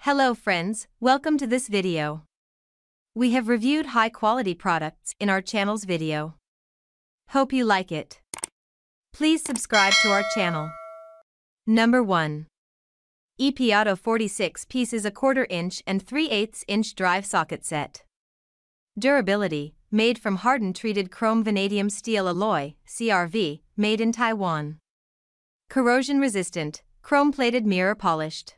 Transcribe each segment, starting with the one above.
Hello friends, welcome to this video. We have reviewed high-quality products in our channel's video. Hope you like it. Please subscribe to our channel. Number 1. EPAuto 46 pieces a 1/4 inch and 3/8 inch drive socket set. Durability, made from hardened treated chrome vanadium steel alloy, CRV, made in Taiwan. Corrosion resistant, chrome-plated mirror polished.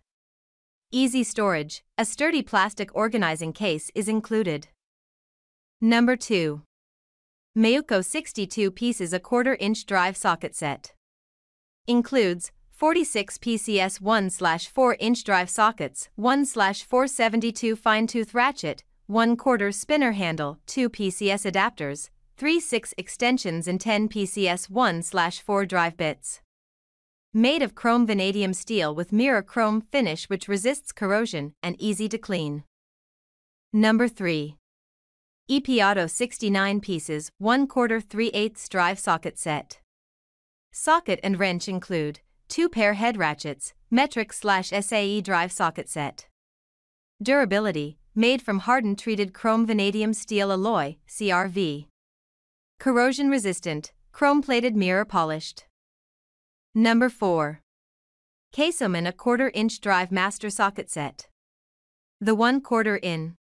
Easy storage, a sturdy plastic organizing case is included. Number 2. Mayouko 62 pieces a 1/4 inch drive socket set. Includes 46 PCS 1/4 inch drive sockets, 1/472 fine-tooth ratchet, 1/4 spinner handle, 2 PCS adapters, 3 6 extensions and 10 PCS 1/4 drive bits. Made of chrome vanadium steel with mirror chrome finish which resists corrosion and easy to clean. Number 3. EPAuto 69 pieces 1/4 3/8 drive socket set. Socket and wrench include 2 pair head ratchets, metric/SAE drive socket set. Durability, made from hardened treated chrome vanadium steel alloy, CRV. Corrosion resistant, chrome-plated mirror polished. Number 4. CASOMAN a 1/4 inch drive master socket set. The 1/4 in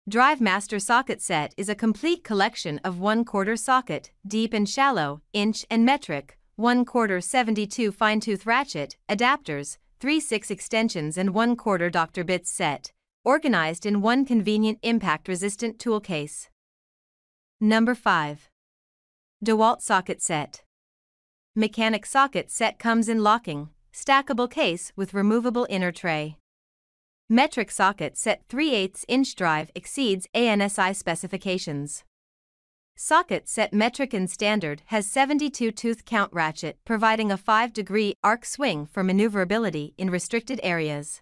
Drive Master Socket Set is a complete collection of 1/4 socket, deep and shallow, inch and metric, 1/4 72 fine-tooth ratchet, adapters, 3 6 extensions and 1/4 Dr. bits set, organized in one convenient impact-resistant tool case. Number 5. DEWALT Socket Set. Mechanic socket set comes in locking, stackable case with removable inner tray. Metric socket set 3/8 inch drive exceeds ANSI specifications. Socket set metric and standard has 72 tooth count ratchet providing a 5-degree arc swing for maneuverability in restricted areas.